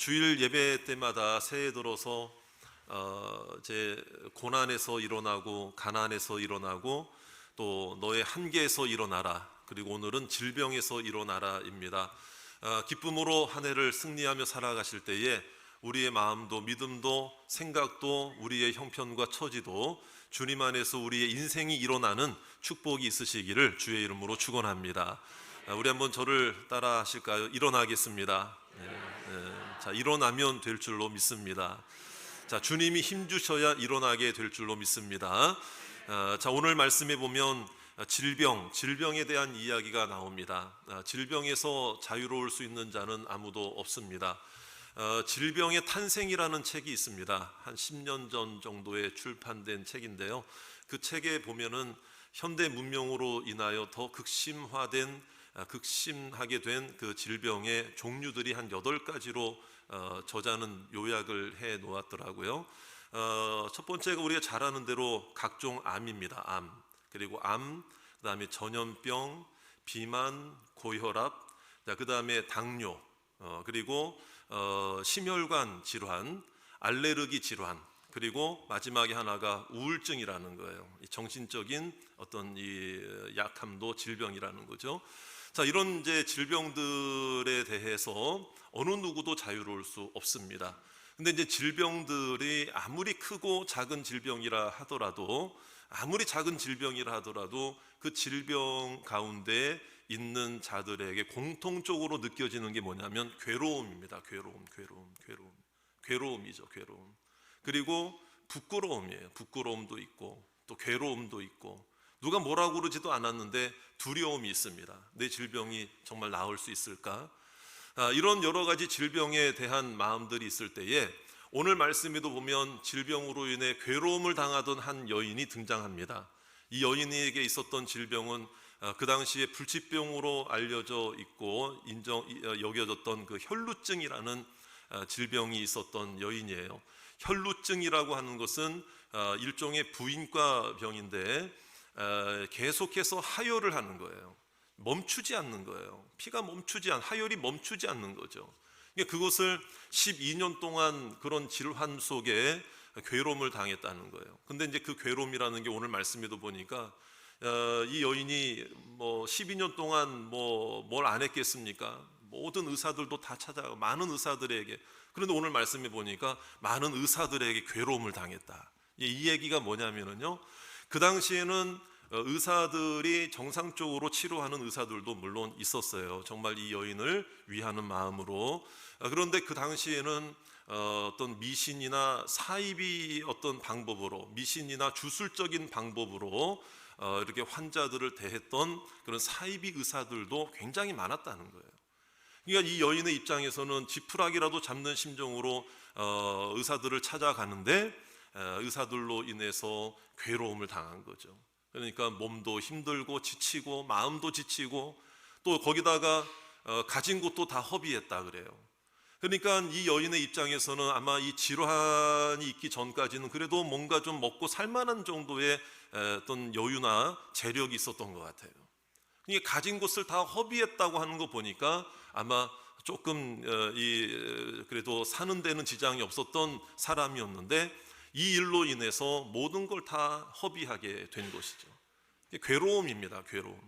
주일 예배 때마다 새해 들어서 제 고난에서 일어나고 가난에서 일어나고 또 너의 한계에서 일어나라, 그리고 오늘은 질병에서 일어나라입니다. 기쁨으로 한 해를 승리하며 살아가실 때에 우리의 마음도 믿음도 생각도 우리의 형편과 처지도 주님 안에서 우리의 인생이 일어나는 축복이 있으시기를 주의 이름으로 축원합니다. 우리 한번 저를 따라 하실까요? 일어나겠습니다. 자, 일어나면 될 줄로 믿습니다. 자, 주님이 힘주셔야 일어나게 될 줄로 믿습니다. 자, 오늘 말씀에 보면 질병에 대한 이야기가 나옵니다. 질병에서 자유로울 수 있는 자는 아무도 없습니다. 질병의 탄생이라는 책이 있습니다. 한 10년 전 정도에 출판된 책인데요. 그 책에 보면은 현대 문명으로 인하여 더 극심하게 된 그 질병의 종류들이 한 8가지로 저자는 요약을 해 놓았더라고요. 첫 번째가 우리가 잘 아는 대로 각종 암입니다. 암, 그리고 그다음에 전염병, 비만, 고혈압, 그다음에 당뇨, 그리고 심혈관 질환, 알레르기 질환, 그리고 마지막에 하나가 우울증이라는 거예요. 정신적인 어떤 이 약함도 질병이라는 거죠. 자, 이런 이제 질병들에 대해서 어느 누구도 자유로울 수 없습니다. 근데 이제 질병들이 아무리 크고 작은 질병이라 하더라도 그 질병 가운데 있는 자들에게 공통적으로 느껴지는 게 뭐냐면 괴로움입니다. 괴로움이죠. 그리고 부끄러움이에요. 부끄러움도 있고 또 괴로움도 있고, 누가 뭐라고 그러지도 않았는데 두려움이 있습니다. 내 질병이 정말 나을 수 있을까? 이런 여러 가지 질병에 대한 마음들이 있을 때에 오늘 말씀에도 보면 질병으로 인해 괴로움을 당하던 한 여인이 등장합니다. 이 여인에게 있었던 질병은 그 당시에 불치병으로 알려져 있고 여겨졌던 그 혈루증이라는 질병이 있었던 여인이에요. 혈루증이라고 하는 것은 일종의 부인과 병인데 계속해서 하혈을 하는 거예요. 멈추지 않는 거예요. 하혈이 멈추지 않는 거죠. 그것을 12년 동안 그런 질환 속에 괴로움을 당했다는 거예요. 근데 이제 그 괴로움이라는 게 오늘 말씀에도 보니까 이 여인이 12년 동안 뭘 안 했겠습니까? 모든 의사들도 다 찾아가고 많은 의사들에게, 그런데 오늘 말씀에 보니까 많은 의사들에게 괴로움을 당했다. 이 얘기가 뭐냐면요, 그 당시에는 의사들이 정상적으로 치료하는 의사들도 물론 있었어요. 정말 이 여인을 위하는 마음으로. 그런데 그 당시에는 어떤 미신이나 사이비 어떤 방법으로, 미신이나 주술적인 방법으로 이렇게 환자들을 대했던 그런 사이비 의사들도 굉장히 많았다는 거예요. 그러니까 이 여인의 입장에서는 지푸라기라도 잡는 심정으로 의사들을 찾아가는데 의사들로 인해서 괴로움을 당한 거죠. 그러니까 몸도 힘들고 지치고 마음도 지치고 또 거기다가 가진 것도 다 허비했다 그래요. 그러니까 이 여인의 입장에서는 아마 이 질환이 있기 전까지는 그래도 뭔가 좀 먹고 살만한 정도의 어떤 여유나 재력이 있었던 것 같아요. 그러니까 가진 것을 다 허비했다고 하는 거 보니까 아마 조금 그래도 사는 데는 지장이 없었던 사람이었는데 이 일로 인해서 모든 걸 다 허비하게 된 것이죠. 괴로움입니다. 괴로움.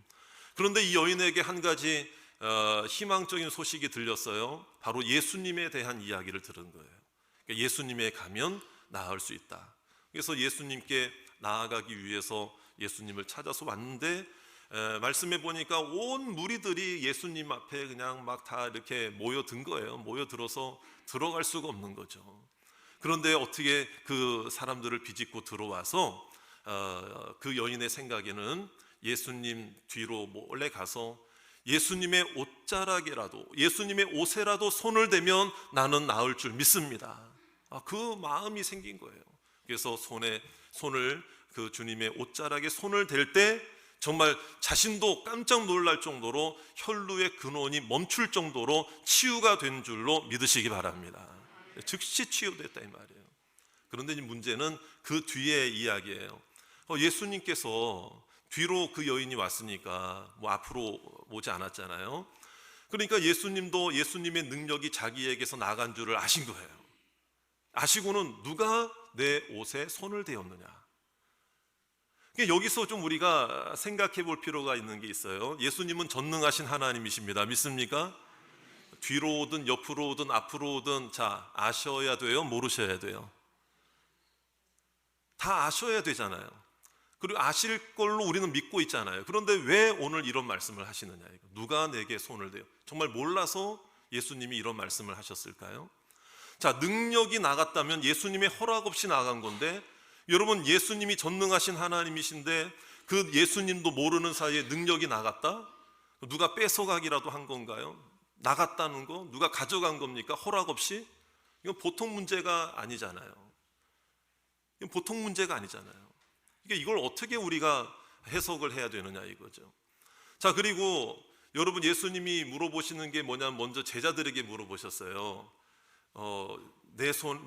그런데 이 여인에게 한 가지 희망적인 소식이 들렸어요. 바로 예수님에 대한 이야기를 들은 거예요. 그러니까 예수님에 가면 나을 수 있다. 그래서 예수님께 나아가기 위해서 예수님을 찾아서 왔는데 말씀해 보니까 온 무리들이 예수님 앞에 그냥 막 다 이렇게 모여든 거예요. 모여들어서 들어갈 수가 없는 거죠. 그런데 어떻게 그 사람들을 비집고 들어와서 그 여인의 생각에는 예수님 뒤로 몰래 가서 예수님의 옷에라도 손을 대면 나는 나을 줄 믿습니다. 그 마음이 생긴 거예요. 그래서 손을 그 주님의 옷자락에 손을 댈 때 정말 자신도 깜짝 놀랄 정도로 혈루의 근원이 멈출 정도로 치유가 된 줄로 믿으시기 바랍니다. 즉시 치유됐다 이 말이에요. 그런데 문제는 그 뒤의 이야기예요. 예수님께서 뒤로 그 여인이 왔으니까 앞으로 오지 않았잖아요. 그러니까 예수님도 예수님의 능력이 자기에게서 나간 줄을 아신 거예요. 아시고는 누가 내 옷에 손을 대었느냐. 그러니까 여기서 좀 우리가 생각해 볼 필요가 있는 게 있어요. 예수님은 전능하신 하나님이십니다. 믿습니까? 뒤로 오든 옆으로 오든 앞으로 오든 자, 아셔야 돼요? 모르셔야 돼요? 다 아셔야 되잖아요. 그리고 아실 걸로 우리는 믿고 있잖아요. 그런데 왜 오늘 이런 말씀을 하시느냐. 누가 내게 손을 대요? 정말 몰라서 예수님이 이런 말씀을 하셨을까요? 자, 능력이 나갔다면 예수님의 허락 없이 나간 건데, 여러분, 예수님이 전능하신 하나님이신데 그 예수님도 모르는 사이에 능력이 나갔다? 누가 뺏어가기라도 한 건가요? 나갔다는 거? 누가 가져간 겁니까? 허락 없이? 이건 보통 문제가 아니잖아요. 이건 보통 문제가 아니잖아요. 그러니까 이걸 어떻게 우리가 해석을 해야 되느냐 이거죠. 자, 그리고 여러분, 예수님이 물어보시는 게 뭐냐면 먼저 제자들에게 물어보셨어요.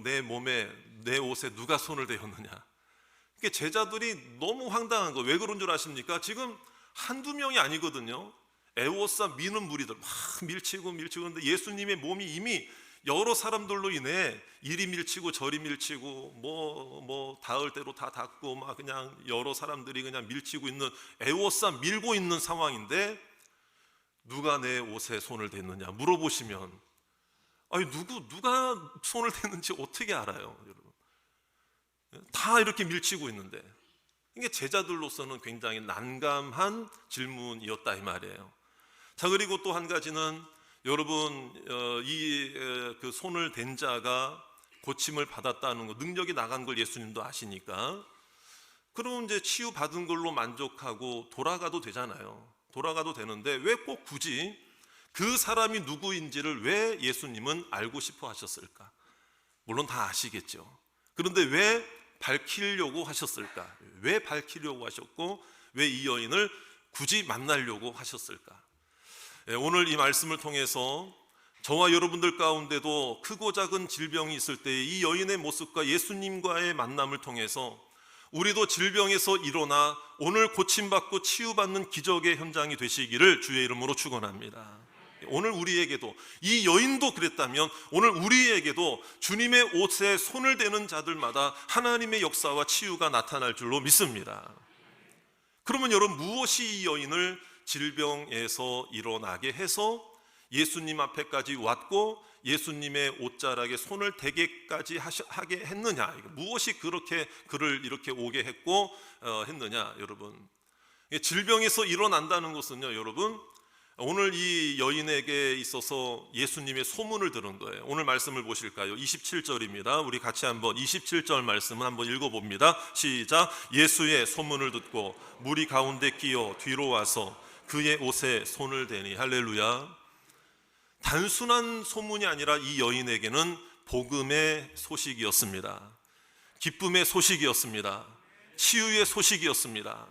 내 몸에, 내 옷에 누가 손을 대었느냐. 그러니까 제자들이 너무 황당한 거. 왜 그런 줄 아십니까? 지금 한두 명이 아니거든요. 에워싸 미는 무리들 막 밀치고 그런데 예수님의 몸이 이미 여러 사람들로 인해 이리 밀치고 저리 밀치고 뭐 닿을 대로 다 닿고 막 그냥 여러 사람들이 그냥 밀치고 있는, 에워싸 밀고 있는 상황인데 누가 내 옷에 손을 댔느냐 물어보시면, 아니 누가 손을 댔는지 어떻게 알아요, 여러분? 다 이렇게 밀치고 있는데. 이게 제자들로서는 굉장히 난감한 질문이었다 이 말이에요. 자, 그리고 또 한 가지는 여러분, 그 손을 댄 자가 고침을 받았다는 거, 능력이 나간 걸 예수님도 아시니까, 그러면 이제 치유받은 걸로 만족하고 돌아가도 되잖아요. 돌아가도 되는데 왜 꼭 굳이 그 사람이 누구인지를 왜 예수님은 알고 싶어 하셨을까? 물론 다 아시겠죠. 그런데 왜 밝히려고 하셨을까? 왜 밝히려고 하셨고 왜 이 여인을 굳이 만나려고 하셨을까? 오늘 이 말씀을 통해서 저와 여러분들 가운데도 크고 작은 질병이 있을 때 이 여인의 모습과 예수님과의 만남을 통해서 우리도 질병에서 일어나 오늘 고침받고 치유받는 기적의 현장이 되시기를 주의 이름으로 축원합니다. 오늘 우리에게도, 이 여인도 그랬다면 오늘 우리에게도 주님의 옷에 손을 대는 자들마다 하나님의 역사와 치유가 나타날 줄로 믿습니다. 그러면 여러분, 무엇이 이 여인을 질병에서 일어나게 해서 예수님 앞에까지 왔고 예수님의 옷자락에 손을 대게까지 하게 했느냐? 무엇이 그렇게 그를 이렇게 오게 했고 했느냐, 여러분? 질병에서 일어난다는 것은요, 여러분, 오늘 이 여인에게 있어서 예수님의 소문을 들은 거예요. 오늘 말씀을 보실까요? 27절입니다. 우리 같이 한번 27절 말씀을 한번 읽어봅니다. 시작. 예수의 소문을 듣고 무리 가운데 끼어 뒤로 와서 그의 옷에 손을 대니. 할렐루야. 단순한 소문이 아니라 이 여인에게는 복음의 소식이었습니다. 기쁨의 소식이었습니다. 치유의 소식이었습니다.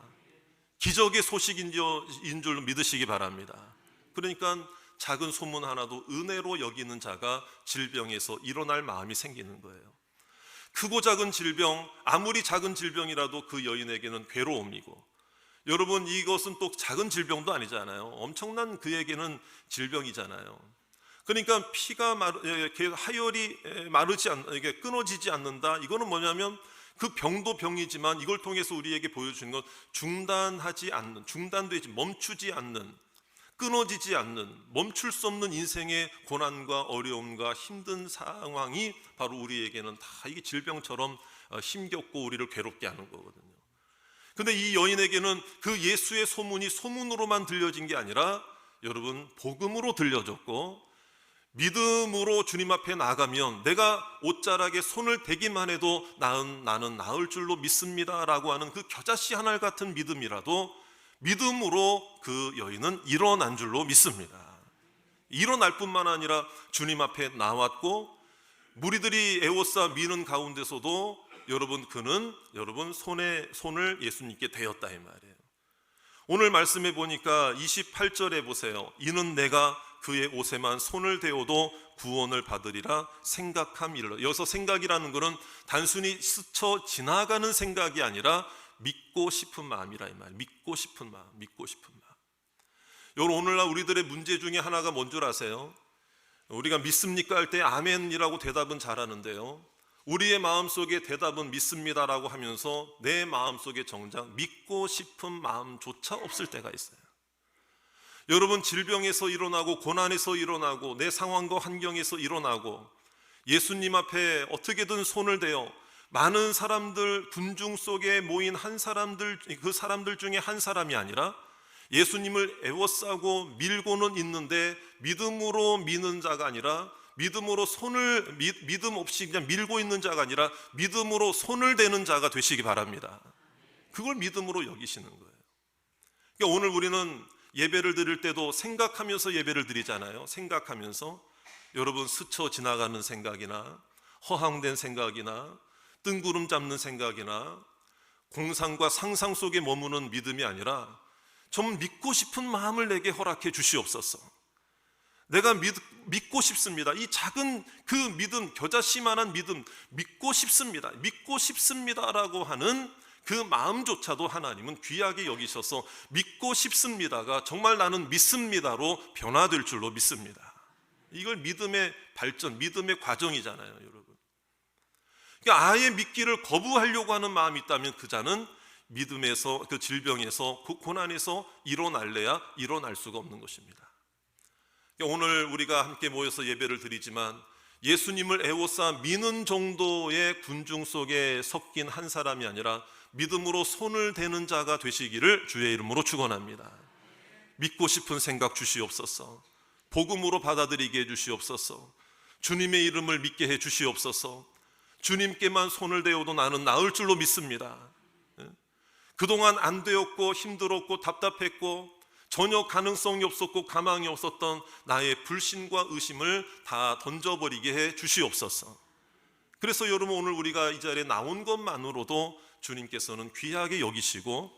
기적의 소식인 줄 믿으시기 바랍니다. 그러니까 작은 소문 하나도 은혜로 여기는 자가 질병에서 일어날 마음이 생기는 거예요. 크고 작은 질병, 아무리 작은 질병이라도 그 여인에게는 괴로움이고, 여러분, 이것은 또 작은 질병도 아니잖아요. 엄청난 그에게는 질병이잖아요. 그러니까 피가 하열이 마르지 이게 끊어지지 않는다. 이거는 뭐냐면 그 병도 병이지만 이걸 통해서 우리에게 보여주는 건 중단하지 않는, 중단되지, 멈추지 않는, 끊어지지 않는, 멈출 수 없는 인생의 고난과 어려움과 힘든 상황이 바로 우리에게는 다 이게 질병처럼 힘겹고 우리를 괴롭게 하는 거거든요. 근데 이 여인에게는 그 예수의 소문이 소문으로만 들려진 게 아니라 여러분, 복음으로 들려졌고, 믿음으로 주님 앞에 나가면 내가 옷자락에 손을 대기만 해도 나는 나을 줄로 믿습니다 라고 하는 그 겨자씨 하나 같은 믿음이라도 믿음으로 그 여인은 일어난 줄로 믿습니다. 일어날 뿐만 아니라 주님 앞에 나왔고, 무리들이 에워싸 미는 가운데서도 그는 손을 예수님께 대었다 이 말이에요. 오늘 말씀해 보니까 28절에 보세요. 이는 내가 그의 옷에만 손을 대어도 구원을 받으리라 생각함이라. 여기서 생각이라는 것은 단순히 스쳐 지나가는 생각이 아니라 믿고 싶은 마음이라 이 말. 믿고 싶은 마음. 여러분, 오늘날 우리들의 문제 중에 하나가 뭔 줄 아세요? 우리가 믿습니까 할 때 아멘이라고 대답은 잘하는데요, 우리의 마음속에 대답은 믿습니다라고 하면서 내 마음속에 정작 믿고 싶은 마음조차 없을 때가 있어요. 여러분, 질병에서 일어나고 고난에서 일어나고 내 상황과 환경에서 일어나고 예수님 앞에 어떻게든 손을 대어 많은 사람들, 군중 속에 모인 그 사람들 중에 한 사람이 아니라 예수님을 애워싸고 밀고는 있는데 믿음으로 미는 자가 아니라 믿음으로 믿음 없이 그냥 밀고 있는 자가 아니라 믿음으로 손을 대는 자가 되시기 바랍니다. 그걸 믿음으로 여기시는 거예요. 그러니까 오늘 우리는 예배를 드릴 때도 생각하면서 예배를 드리잖아요. 생각하면서. 여러분, 스쳐 지나가는 생각이나 허황된 생각이나 뜬구름 잡는 생각이나 공상과 상상 속에 머무는 믿음이 아니라 좀 믿고 싶은 마음을 내게 허락해 주시옵소서. 내가 믿고 싶습니다. 이 작은 그 믿음, 겨자씨만한 믿음, 믿고 싶습니다. 믿고 싶습니다라고 하는 그 마음조차도 하나님은 귀하게 여기셔서 믿고 싶습니다가 정말 나는 믿습니다로 변화될 줄로 믿습니다. 이걸 믿음의 발전, 믿음의 과정이잖아요, 여러분. 그러니까 아예 믿기를 거부하려고 하는 마음이 있다면 그 자는 믿음에서, 그 질병에서, 그 고난에서 일어날래야 일어날 수가 없는 것입니다. 그러니까 오늘 우리가 함께 모여서 예배를 드리지만 예수님을 애워싸 미는 정도의 군중 속에 섞인 한 사람이 아니라 믿음으로 손을 대는 자가 되시기를 주의 이름으로 축원합니다. 믿고 싶은 생각 주시옵소서. 복음으로 받아들이게 해 주시옵소서. 주님의 이름을 믿게 해 주시옵소서. 주님께만 손을 대어도 나는 나을 줄로 믿습니다. 그동안 안 되었고 힘들었고 답답했고 전혀 가능성이 없었고 가망이 없었던 나의 불신과 의심을 다 던져버리게 해 주시옵소서. 그래서 여러분, 오늘 우리가 이 자리에 나온 것만으로도 주님께서는 귀하게 여기시고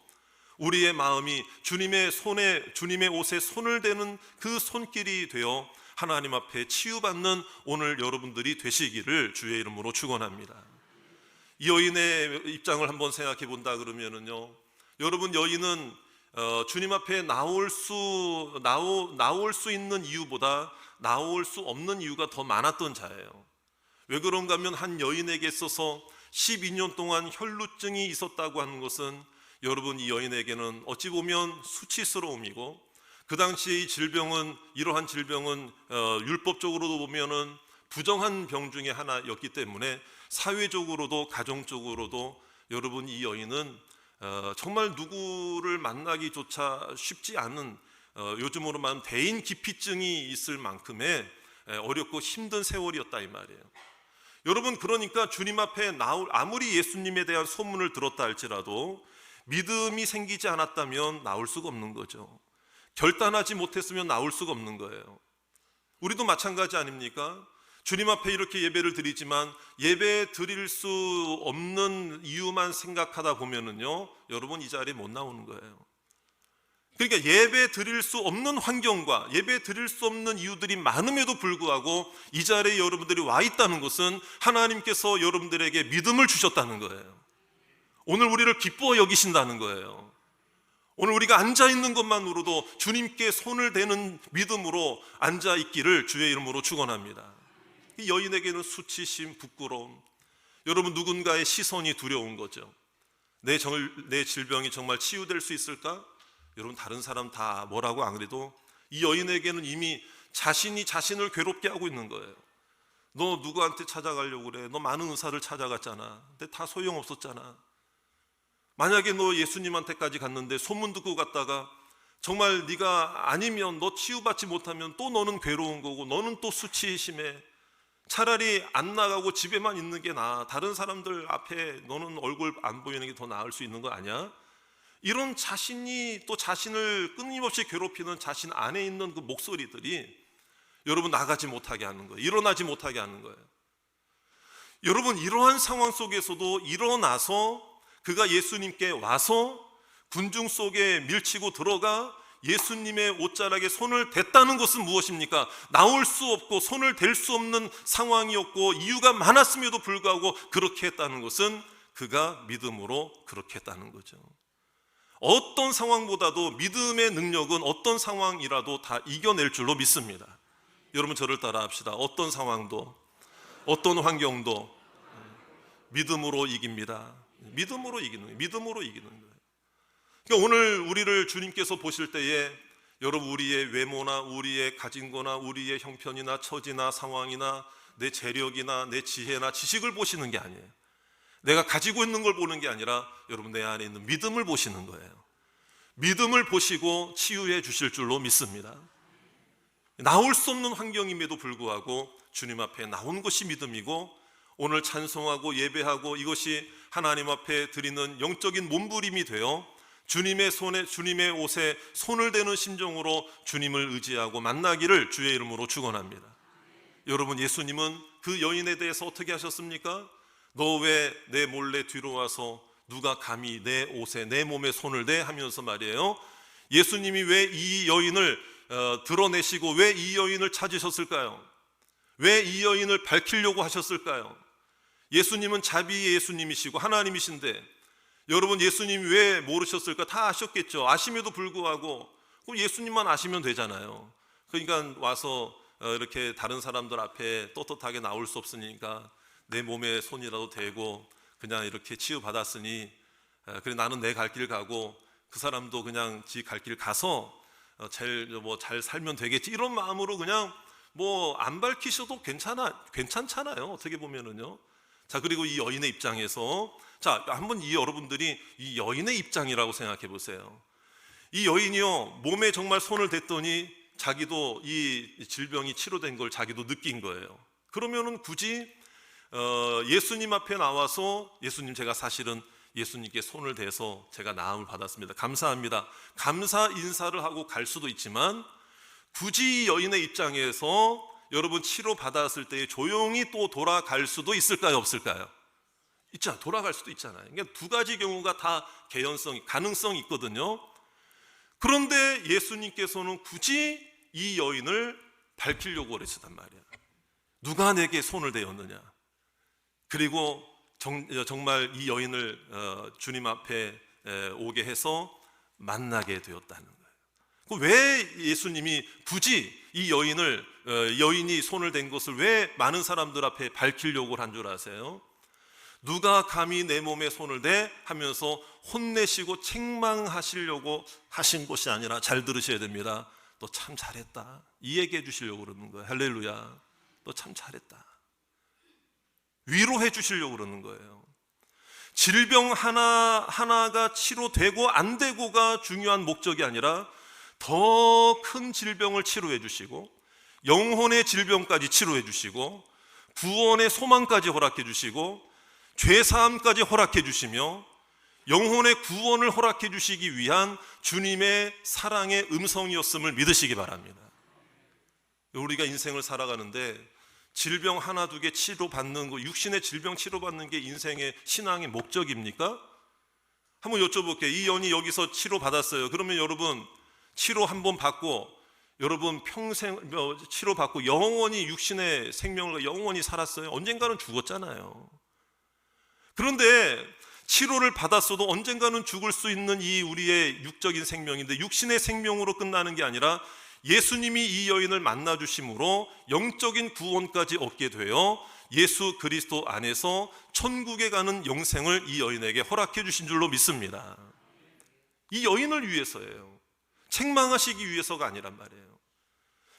우리의 마음이 주님의 옷에 손을 대는 그 손길이 되어 하나님 앞에 치유받는 오늘 여러분들이 되시기를 주의 이름으로 축원합니다. 이 여인의 입장을 한번 생각해 본다 그러면은요, 여러분, 여인은 주님 앞에 나올 수 있는 이유보다 나올 수 없는 이유가 더 많았던 자예요. 왜 그런가 하면 한 여인에게 있어서 12년 동안 혈루증이 있었다고 하는 것은 여러분, 이 여인에게는 어찌 보면 수치스러움이고 그 당시에 이러한 질병은 율법적으로도 보면은 부정한 병 중에 하나였기 때문에 사회적으로도 가정적으로도 여러분, 이 여인은 정말 누구를 만나기조차 쉽지 않은, 요즘으로 말하면 대인 기피증이 있을 만큼의 어렵고 힘든 세월이었다 이 말이에요. 여러분, 그러니까 주님 앞에 아무리 예수님에 대한 소문을 들었다 할지라도 믿음이 생기지 않았다면 나올 수가 없는 거죠. 결단하지 못했으면 나올 수가 없는 거예요. 우리도 마찬가지 아닙니까? 주님 앞에 이렇게 예배를 드리지만 예배 드릴 수 없는 이유만 생각하다 보면은요, 여러분, 이 자리에 못 나오는 거예요. 그러니까 예배 드릴 수 없는 환경과 예배 드릴 수 없는 이유들이 많음에도 불구하고 이 자리에 여러분들이 와 있다는 것은 하나님께서 여러분들에게 믿음을 주셨다는 거예요. 오늘 우리를 기뻐 여기신다는 거예요. 오늘 우리가 앉아 있는 것만으로도 주님께 손을 대는 믿음으로 앉아 있기를 주의 이름으로 축원합니다. 이 여인에게는 수치심, 부끄러움, 여러분, 누군가의 시선이 두려운 거죠. 내 질병이 정말 치유될 수 있을까? 여러분, 다른 사람 다 뭐라고 안 그래도 이 여인에게는 이미 자신이 자신을 괴롭게 하고 있는 거예요. 너 누구한테 찾아가려고 그래? 너 많은 의사를 찾아갔잖아. 근데 다 소용없었잖아. 만약에 너 예수님한테까지 갔는데 소문 듣고 갔다가 정말 네가 아니면 너 치유받지 못하면 또 너는 괴로운 거고 너는 또 수치심에 차라리 안 나가고 집에만 있는 게 나아. 다른 사람들 앞에 너는 얼굴 안 보이는 게 더 나을 수 있는 거 아니야? 이런 자신이 또 자신을 끊임없이 괴롭히는 자신 안에 있는 그 목소리들이 여러분, 나가지 못하게 하는 거예요. 일어나지 못하게 하는 거예요. 여러분, 이러한 상황 속에서도 일어나서 그가 예수님께 와서 군중 속에 밀치고 들어가 예수님의 옷자락에 손을 댔다는 것은 무엇입니까? 나올 수 없고 손을 댈 수 없는 상황이었고 이유가 많았음에도 불구하고 그렇게 했다는 것은 그가 믿음으로 그렇게 했다는 거죠. 어떤 상황보다도 믿음의 능력은 어떤 상황이라도 다 이겨낼 줄로 믿습니다. 여러분 저를 따라 합시다. 어떤 상황도 어떤 환경도 믿음으로 이깁니다. 믿음으로 이기는 거예요. 믿음으로 이기는 거예요. 그러니까 오늘 우리를 주님께서 보실 때에 여러분 우리의 외모나 우리의 가진 거나 우리의 형편이나 처지나 상황이나 내 재력이나 내 지혜나 지식을 보시는 게 아니에요. 내가 가지고 있는 걸 보는 게 아니라 여러분 내 안에 있는 믿음을 보시는 거예요. 믿음을 보시고 치유해 주실 줄로 믿습니다. 나올 수 없는 환경임에도 불구하고 주님 앞에 나온 것이 믿음이고, 오늘 찬송하고 예배하고 이것이 하나님 앞에 드리는 영적인 몸부림이 되어 주님의 주님의 옷에 손을 대는 심정으로 주님을 의지하고 만나기를 주의 이름으로 축원합니다. 여러분 예수님은 그 여인에 대해서 어떻게 하셨습니까? 너 왜 내 몰래 뒤로 와서 누가 감히 내 옷에 내 몸에 손을 대? 하면서 말이에요. 예수님이 왜 이 여인을 드러내시고 왜 이 여인을 찾으셨을까요? 왜 이 여인을 밝히려고 하셨을까요? 예수님은 자비의 예수님이시고 하나님이신데 여러분 예수님이 왜 모르셨을까? 다 아셨겠죠. 아심에도 불구하고 그럼 예수님만 아시면 되잖아요. 그러니까 와서 이렇게 다른 사람들 앞에 떳떳하게 나올 수 없으니까 내 몸에 손이라도 대고 그냥 이렇게 치유받았으니 그래 나는 내 갈 길 가고 그 사람도 그냥 지 갈 길 가서 잘 살면 되겠지, 이런 마음으로 그냥 안 밝히셔도 괜찮잖아요. 어떻게 보면은요. 자, 그리고 이 여인의 입장에서 자, 한번 여러분들이 이 여인의 입장이라고 생각해 보세요. 이 여인이요, 몸에 정말 손을 댔더니 자기도 이 질병이 치료된 걸 자기도 느낀 거예요. 그러면은 굳이 예수님 앞에 나와서 예수님 제가 사실은 예수님께 손을 대서 제가 나음을 받았습니다. 감사합니다. 감사 인사를 하고 갈 수도 있지만 굳이 여인의 입장에서 여러분 치료 받았을 때 조용히 또 돌아갈 수도 있을까요? 없을까요? 있잖아. 돌아갈 수도 있잖아요. 그러니까 두 가지 경우가 다 가능성이 있거든요. 그런데 예수님께서는 굳이 이 여인을 밝히려고 그러시단 말이야. 누가 내게 손을 대었느냐. 그리고 정말 이 여인을 주님 앞에 오게 해서 만나게 되었다는 거예요. 왜 예수님이 굳이 이 여인이 손을 댄 것을 왜 많은 사람들 앞에 밝히려고 한 줄 아세요? 누가 감히 내 몸에 손을 대? 하면서 혼내시고 책망하시려고 하신 것이 아니라, 잘 들으셔야 됩니다. 너 참 잘했다, 이 얘기해 주시려고 그러는 거예요. 할렐루야. 너 참 잘했다, 위로해 주시려고 그러는 거예요. 질병 하나가 치료되고 안 되고가 중요한 목적이 아니라 더 큰 질병을 치료해 주시고 영혼의 질병까지 치료해 주시고 구원의 소망까지 허락해 주시고 죄사함까지 허락해 주시며 영혼의 구원을 허락해 주시기 위한 주님의 사랑의 음성이었음을 믿으시기 바랍니다. 우리가 인생을 살아가는데 질병 하나 두 개 치료받는 거, 육신의 질병 치료받는 게 인생의 신앙의 목적입니까? 한번 여쭤볼게요. 이 여인이 여기서 치료받았어요. 그러면 여러분 치료 한번 받고 여러분 평생 치료받고 영원히 육신의 생명을 영원히 살았어요? 언젠가는 죽었잖아요. 그런데 치료를 받았어도 언젠가는 죽을 수 있는 이 우리의 육적인 생명인데 육신의 생명으로 끝나는 게 아니라 예수님이 이 여인을 만나 주심으로 영적인 구원까지 얻게 되어 예수 그리스도 안에서 천국에 가는 영생을 이 여인에게 허락해 주신 줄로 믿습니다. 이 여인을 위해서예요. 책망하시기 위해서가 아니란 말이에요.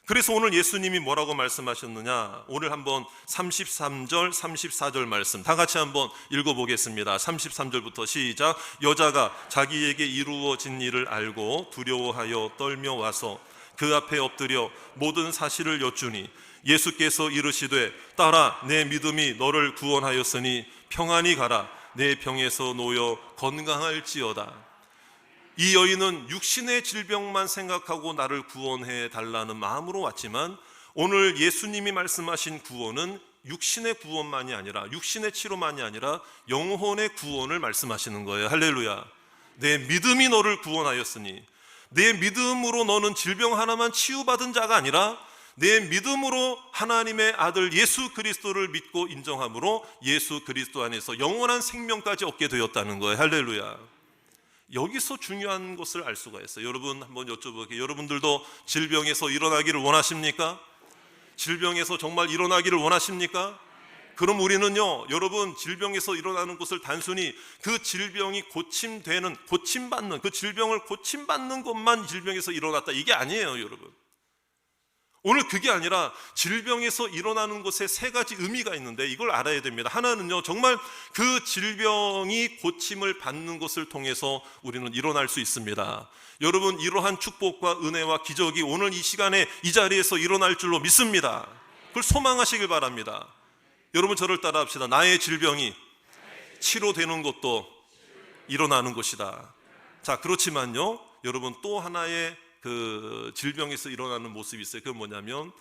그래서 오늘 예수님이 뭐라고 말씀하셨느냐, 오늘 한번 33절 34절 말씀 다 같이 한번 읽어보겠습니다. 33절부터 시작. 여자가 자기에게 이루어진 일을 알고 두려워하여 떨며 와서 그 앞에 엎드려 모든 사실을 여쭈니 예수께서 이르시되 딸아, 내 믿음이 너를 구원하였으니 평안히 가라. 내 병에서 놓여 건강할지어다. 이 여인은 육신의 질병만 생각하고 나를 구원해 달라는 마음으로 왔지만 오늘 예수님이 말씀하신 구원은 육신의 구원만이 아니라, 육신의 치료만이 아니라 영혼의 구원을 말씀하시는 거예요. 할렐루야. 내 믿음이 너를 구원하였으니, 내 믿음으로 너는 질병 하나만 치유받은 자가 아니라 내 믿음으로 하나님의 아들 예수 그리스도를 믿고 인정함으로 예수 그리스도 안에서 영원한 생명까지 얻게 되었다는 거예요. 할렐루야. 여기서 중요한 것을 알 수가 있어요. 여러분 한번 여쭤볼게요. 여러분들도 질병에서 일어나기를 원하십니까? 질병에서 정말 일어나기를 원하십니까? 그럼 우리는요, 여러분, 질병에서 일어나는 것을 단순히 그 질병이 고침받는, 그 질병을 고침받는 것만 질병에서 일어났다, 이게 아니에요, 여러분. 오늘 그게 아니라 질병에서 일어나는 것에 세 가지 의미가 있는데 이걸 알아야 됩니다. 하나는요, 정말 그 질병이 고침을 받는 것을 통해서 우리는 일어날 수 있습니다. 여러분, 이러한 축복과 은혜와 기적이 오늘 이 시간에 이 자리에서 일어날 줄로 믿습니다. 그걸 소망하시길 바랍니다. 여러분, 저를 따라 합시다. 나의 질병이 치료되는 것도 일어나는 것이다. 자, 그렇지만요, 여러분, 또 하나의 그 질병에서 일어나는 모습이 있어요. 그건 뭐냐면,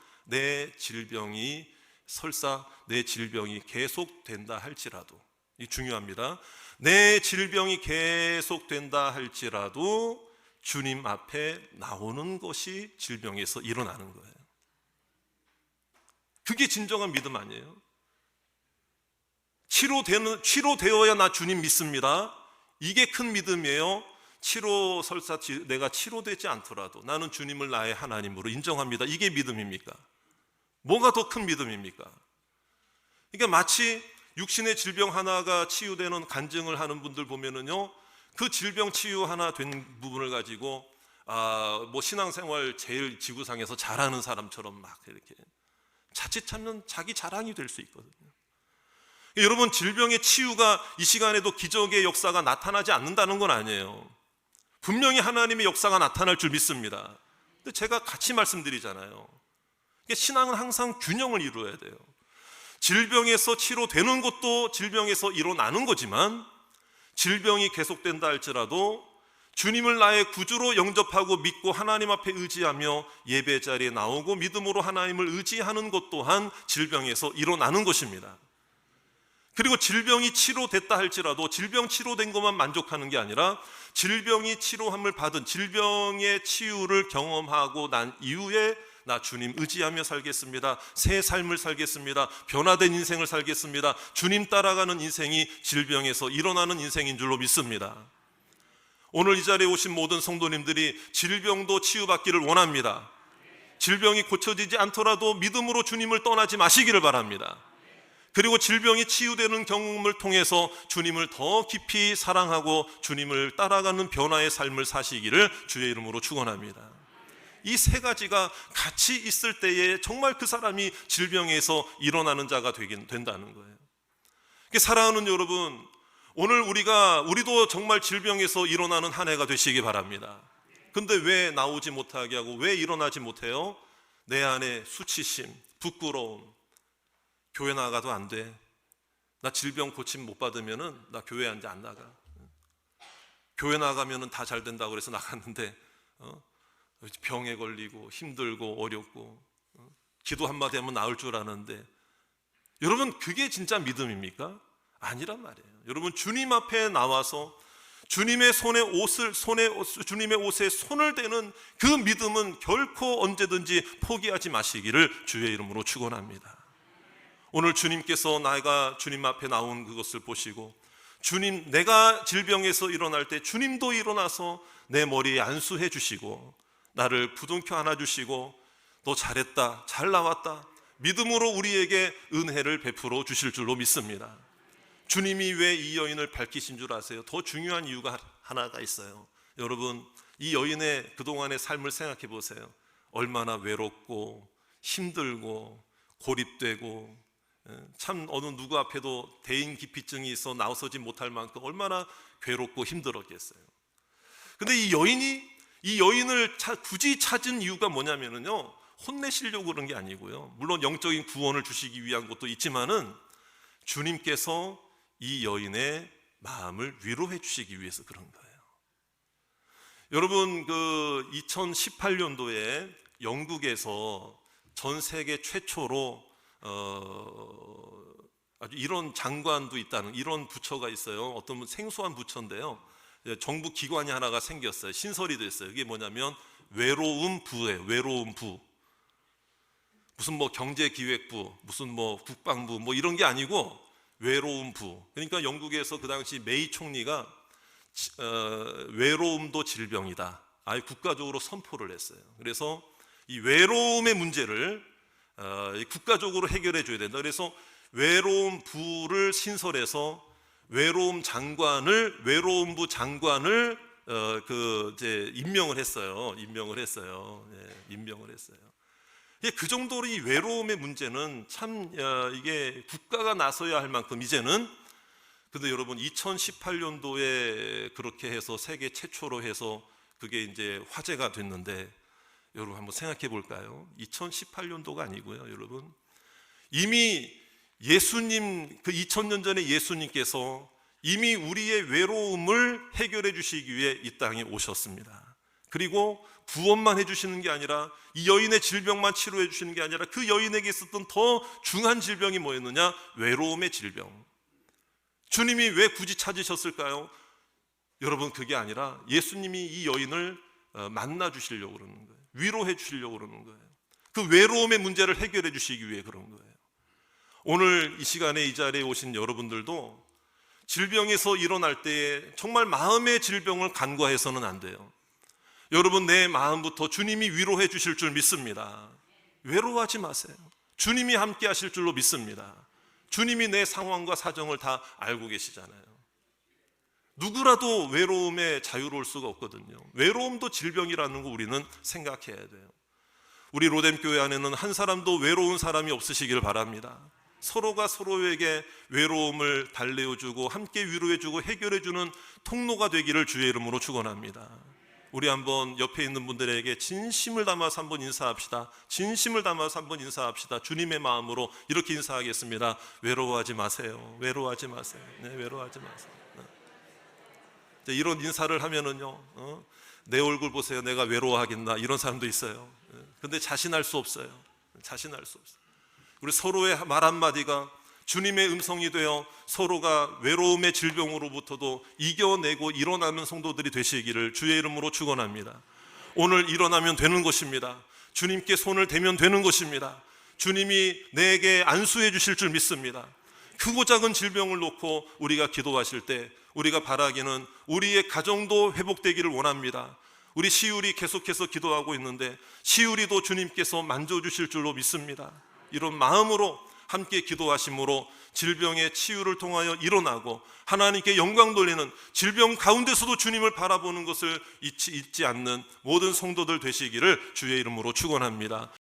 설사 내 질병이 계속된다 할지라도, 이 중요합니다. 내 질병이 계속된다 할지라도 주님 앞에 나오는 것이 질병에서 일어나는 거예요. 그게 진정한 믿음 아니에요? 치료되어야 나 주님 믿습니다. 이게 큰 믿음이에요. 설사 내가 치료되지 않더라도 나는 주님을 나의 하나님으로 인정합니다. 이게 믿음입니까? 뭐가 더 큰 믿음입니까? 그러니까 마치 육신의 질병 하나가 치유되는 간증을 하는 분들 보면은요, 그 질병 치유 하나 된 부분을 가지고 뭐 신앙생활 제일 지구상에서 잘하는 사람처럼 막 이렇게 자칫하면 자기 자랑이 될 수 있거든요. 여러분, 질병의 치유가 이 시간에도 기적의 역사가 나타나지 않는다는 건 아니에요. 분명히 하나님의 역사가 나타날 줄 믿습니다. 근데 제가 같이 말씀드리잖아요. 신앙은 항상 균형을 이루어야 돼요. 질병에서 치료되는 것도 질병에서 일어나는 거지만, 질병이 계속된다 할지라도 주님을 나의 구주로 영접하고 믿고 하나님 앞에 의지하며 예배 자리에 나오고 믿음으로 하나님을 의지하는 것 또한 질병에서 일어나는 것입니다. 그리고 질병이 치료됐다 할지라도 질병 치료된 것만 만족하는 게 아니라 질병이 치료함을 받은 질병의 치유를 경험하고 난 이후에 나 주님 의지하며 살겠습니다. 새 삶을 살겠습니다. 변화된 인생을 살겠습니다. 주님 따라가는 인생이 질병에서 일어나는 인생인 줄로 믿습니다. 오늘 이 자리에 오신 모든 성도님들이 질병도 치유받기를 원합니다. 질병이 고쳐지지 않더라도 믿음으로 주님을 떠나지 마시기를 바랍니다. 그리고 질병이 치유되는 경험을 통해서 주님을 더 깊이 사랑하고 주님을 따라가는 변화의 삶을 사시기를 주의 이름으로 축원합니다. 이 세 가지가 같이 있을 때에 정말 그 사람이 질병에서 일어나는 자가 된다는 거예요. 사랑하는 여러분, 오늘 우리도 정말 질병에서 일어나는 한 해가 되시기 바랍니다. 근데 왜 나오지 못하게 하고 왜 일어나지 못해요? 내 안에 수치심, 부끄러움, 교회 나가도 안 돼. 나 질병 고침 못 받으면은 나 교회 안 나가. 교회 나가면은 다 잘 된다고 그래서 나갔는데 병에 걸리고 힘들고 어렵고 기도 한마디 하면 나을 줄 아는데, 여러분, 그게 진짜 믿음입니까? 아니란 말이에요. 여러분, 주님 앞에 나와서 주님의 주님의 옷에 손을 대는 그 믿음은 결코 언제든지 포기하지 마시기를 주의 이름으로 축원합니다. 오늘 주님께서 내가 주님 앞에 나온 그것을 보시고 주님, 내가 질병에서 일어날 때 주님도 일어나서 내 머리에 안수해 주시고 나를 부둥켜 안아주시고 너 잘했다, 잘 나왔다, 믿음으로 우리에게 은혜를 베풀어 주실 줄로 믿습니다. 주님이 왜 이 여인을 밝히신 줄 아세요? 더 중요한 이유가 하나가 있어요. 여러분, 이 여인의 그동안의 삶을 생각해 보세요. 얼마나 외롭고 힘들고 고립되고, 참 어느 누구 앞에도 대인기피증이 있어 나서지 못할 만큼 얼마나 괴롭고 힘들었겠어요. 근데 이 여인을 굳이 찾은 이유가 뭐냐면요, 혼내시려고 그런 게 아니고요, 물론 영적인 구원을 주시기 위한 것도 있지만은 주님께서 이 여인의 마음을 위로해 주시기 위해서 그런 거예요. 여러분, 2018년도에 영국에서 전 세계 최초로 아주 이런 장관도 있다는, 이런 부처가 있어요. 어떤 생소한 부처인데요, 정부 기관이 하나가 생겼어요. 신설이 됐어요. 이게 뭐냐면 외로움 부예요. 외로움 부. 무슨 뭐 경제기획부, 무슨 뭐 국방부 뭐 이런 게 아니고 외로움 부. 그러니까 영국에서 그 당시 메이 총리가 외로움도 질병이다. 아예 국가적으로 선포를 했어요. 그래서 이 외로움의 문제를 국가적으로 해결해 줘야 된다. 그래서 외로움 부를 신설해서 외로움부 장관을 이제 임명을 했어요. 임명을 했어요. 그 정도로 이 외로움의 문제는 참 이게 국가가 나서야 할 만큼 이제는. 근데 여러분 2018년도에 그렇게 해서 세계 최초로 해서 그게 이제 화제가 됐는데, 여러분 한번 생각해 볼까요? 2018년도가 아니고요, 여러분. 이미 예수님, 그 2000년 전에 예수님께서 이미 우리의 외로움을 해결해 주시기 위해 이 땅에 오셨습니다. 그리고 구원만 해주시는 게 아니라, 이 여인의 질병만 치료해 주시는 게 아니라, 그 여인에게 있었던 더 중한 질병이 뭐였느냐? 외로움의 질병. 주님이 왜 굳이 찾으셨을까요? 여러분, 그게 아니라 예수님이 이 여인을 만나 주시려고 그러는 거예요. 위로해 주시려고 그러는 거예요. 그 외로움의 문제를 해결해 주시기 위해 그런 거예요. 오늘 이 시간에 이 자리에 오신 여러분들도 질병에서 일어날 때에 정말 마음의 질병을 간과해서는 안 돼요. 여러분, 내 마음부터 주님이 위로해 주실 줄 믿습니다. 외로워하지 마세요. 주님이 함께 하실 줄로 믿습니다. 주님이 내 상황과 사정을 다 알고 계시잖아요. 누구라도 외로움에 자유로울 수가 없거든요. 외로움도 질병이라는 거 우리는 생각해야 돼요. 우리 로뎀교회 안에는 한 사람도 외로운 사람이 없으시길 바랍니다. 서로가 서로에게 외로움을 달래어주고 함께 위로해주고 해결해주는 통로가 되기를 주의 이름으로 축원합니다. 우리 한번 옆에 있는 분들에게 진심을 담아서 한번 인사합시다. 진심을 담아서 한번 인사합시다. 주님의 마음으로 이렇게 인사하겠습니다. 외로워하지 마세요. 외로워하지 마세요. 네, 외로워하지 마세요. 네. 이런 인사를 하면은요, 내 얼굴 보세요. 내가 외로워하겠나, 이런 사람도 있어요. 근데 자신할 수 없어요. 자신할 수 없어요. 우리 서로의 말 한마디가 주님의 음성이 되어 서로가 외로움의 질병으로부터도 이겨내고 일어나는 성도들이 되시기를 주의 이름으로 축원합니다. 오늘 일어나면 되는 것입니다. 주님께 손을 대면 되는 것입니다. 주님이 내게 안수해 주실 줄 믿습니다. 크고 작은 질병을 놓고 우리가 기도하실 때 우리가 바라기는 우리의 가정도 회복되기를 원합니다. 우리 시울이 계속해서 기도하고 있는데 시울이도 주님께서 만져주실 줄로 믿습니다. 이런 마음으로 함께 기도하심으로 질병의 치유를 통하여 일어나고 하나님께 영광 돌리는, 질병 가운데서도 주님을 바라보는 것을 잊지 않는 모든 성도들 되시기를 주의 이름으로 축원합니다.